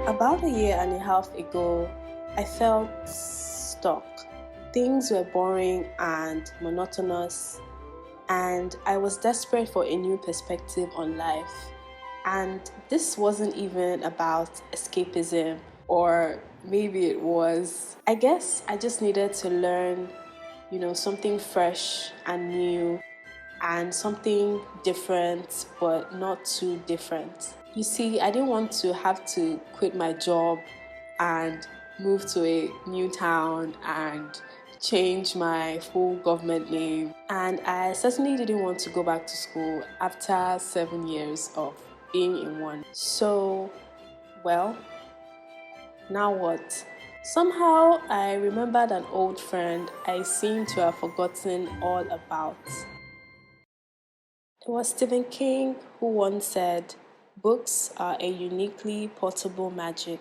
About a year and a half ago, I felt stuck. Things were boring and monotonous, and I was desperate for a new perspective on life. And this wasn't even about escapism, or maybe it was. I guess I just needed to learn, something fresh and new and something different, but not too different. You see, I didn't want to have to quit my job and move to a new town and change my full government name. And I certainly didn't want to go back to school after 7 years of being in one. So, well, now what? Somehow I remembered an old friend I seemed to have forgotten all about. It was Stephen King who once said, "Books are a uniquely portable magic."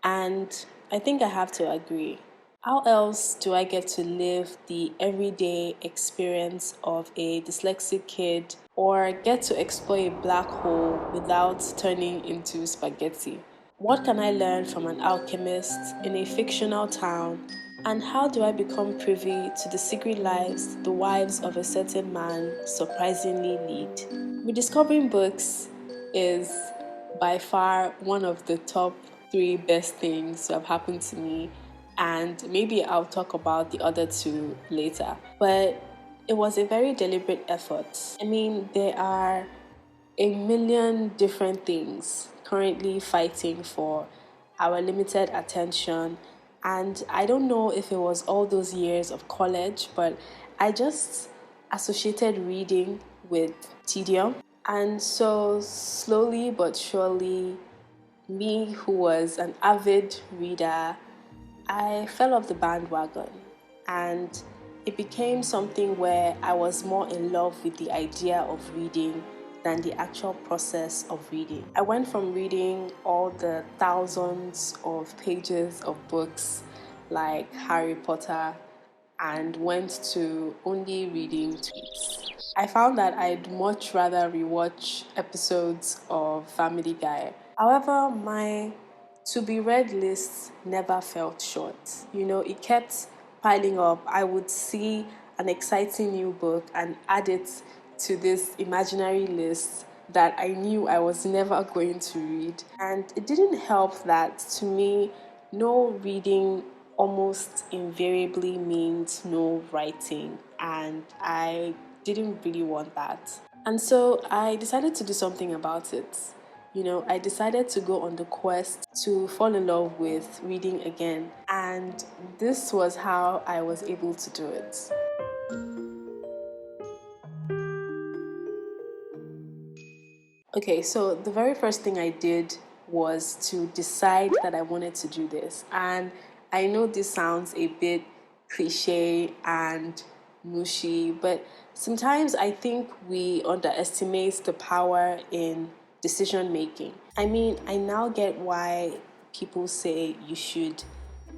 And I think I have to agree. How else do I get to live the everyday experience of a dyslexic kid or get to explore a black hole without turning into spaghetti? What can I learn from an alchemist in a fictional town? And how do I become privy to the secret lives the wives of a certain man surprisingly lead? Rediscovering books is by far one of the top three best things to have happened to me, and maybe I'll talk about the other two later. But it was a very deliberate effort. I mean, there are a million different things currently fighting for our limited attention. And I don't know if it was all those years of college, but I just associated reading with tedium. And so slowly but surely, me who was an avid reader, I fell off the bandwagon, and it became something where I was more in love with the idea of reading than the actual process of reading. I went from reading all the thousands of pages of books like Harry Potter and went to only reading tweets. I found that I'd much rather rewatch episodes of Family Guy. However, my to be read list never felt short. It kept piling up. I would see an exciting new book and add it to this imaginary list that I knew I was never going to read. And it didn't help that to me, no reading almost invariably means no writing. And I didn't really want that. And so I decided to do something about it. I decided to go on the quest to fall in love with reading again. And this was how I was able to do it. Okay, so the very first thing I did was to decide that I wanted to do this. And I know this sounds a bit cliche and mushy, but sometimes I think we underestimate the power in decision making. I mean, I now get why people say you should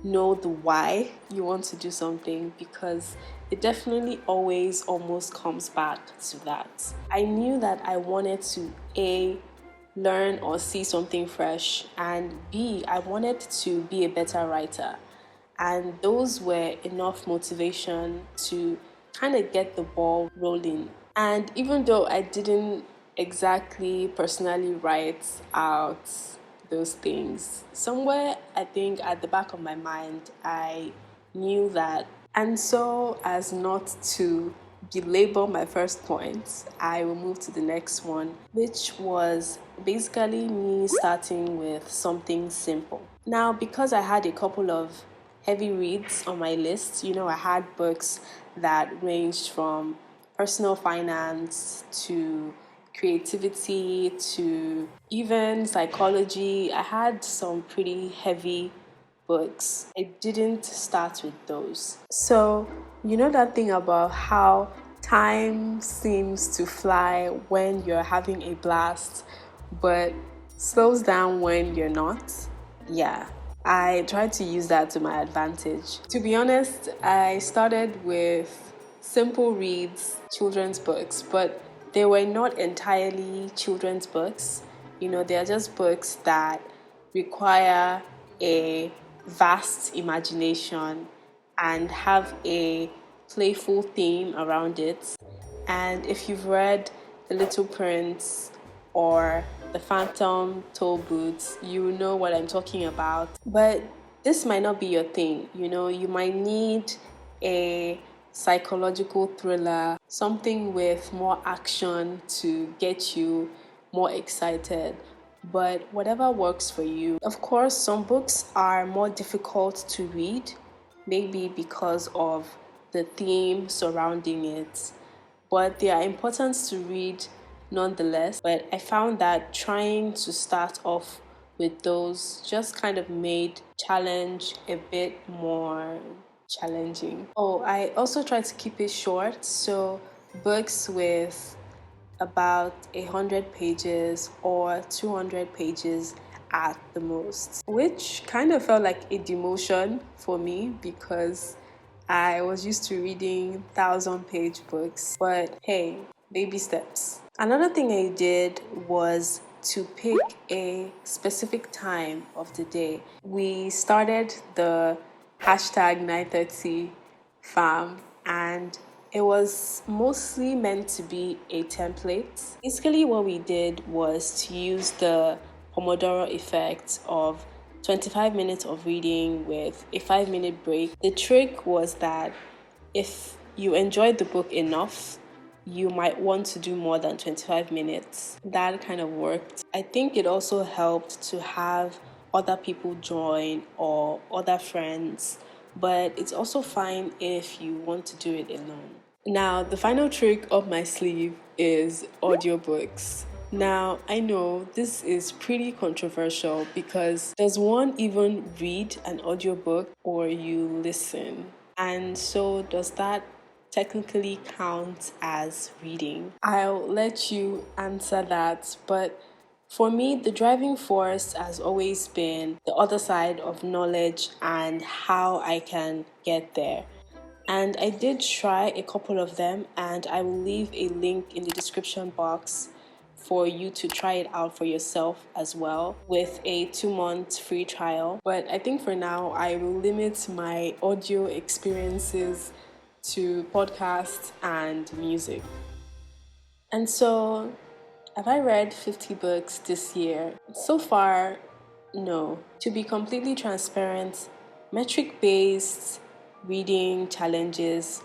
know the why you want to do something, because it definitely always almost comes back to that. I knew that I wanted to A, learn or see something fresh, and B, I wanted to be a better writer. And those were enough motivation to kind of get the ball rolling. And even though I didn't exactly personally write out those things, somewhere I think at the back of my mind, I knew that. And so, as not to belabor my first point, I will move to the next one, which was basically me starting with something simple. Now, because I had a couple of heavy reads on my list, I had books that ranged from personal finance to creativity to even psychology. I had some pretty heavy books. I didn't start with those. So, that thing about how time seems to fly when you're having a blast, but slows down when you're not? Yeah, I tried to use that to my advantage. To be honest, I started with simple reads, children's books, but they were not entirely children's books. They're just books that require a vast imagination and have a playful theme around it. And if you've read The Little Prince or The Phantom Toll Boots, you know what I'm talking about. But this might not be your thing. You might need a psychological thriller, something with more action to get you more excited. But whatever works for you. Of course, some books are more difficult to read, maybe because of the theme surrounding it, but they are important to read nonetheless. But I found that trying to start off with those just kind of made challenge a bit more challenging. Oh, I also try to keep it short, so books with about 100 pages or 200 pages at the most, which kind of felt like a demotion for me because I was used to reading 1,000-page books. But hey, baby steps. Another thing I did was to pick a specific time of the day. We started the hashtag 930 farm, and it was mostly meant to be a template. Basically, what we did was to use the Pomodoro effect of 25 minutes of reading with a 5-minute break. The trick was that if you enjoyed the book enough, you might want to do more than 25 minutes. That kind of worked. I think it also helped to have other people join or other friends, but it's also fine if you want to do it alone. Now, the final trick up my sleeve is audiobooks. Now, I know this is pretty controversial because does one even read an audiobook or you listen? And so, does that technically count as reading? I'll let you answer that, but for me, the driving force has always been the other side of knowledge and how I can get there. And I did try a couple of them, and I will leave a link in the description box for you to try it out for yourself as well with a 2-month free trial. But I think for now, I will limit my audio experiences to podcasts and music. And so, have I read 50 books this year? So far, no. To be completely transparent, metric based reading challenges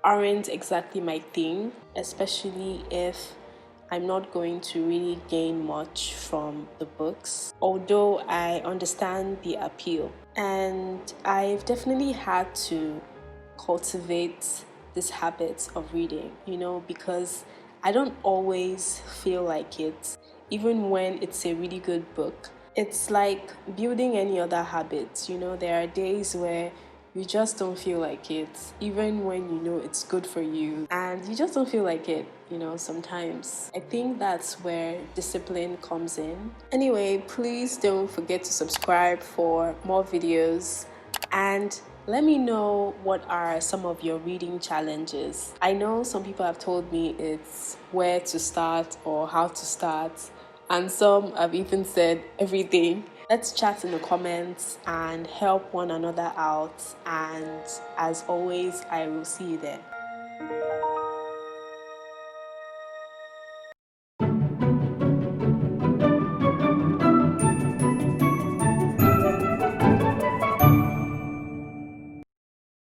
aren't exactly my thing, especially if I'm not going to really gain much from the books, although I understand the appeal. And I've definitely had to cultivate this habit of reading, because I don't always feel like it, even when it's a really good book. It's like building any other habit. There are days where you just don't feel like it, even when you know it's good for you, and you just don't feel like it, sometimes. I think that's where discipline comes in. Anyway, please don't forget to subscribe for more videos, and let me know what are some of your reading challenges. I know some people have told me it's where to start or how to start, and some have even said everything. Let's chat in the comments and help one another out. And as always, I will see you there.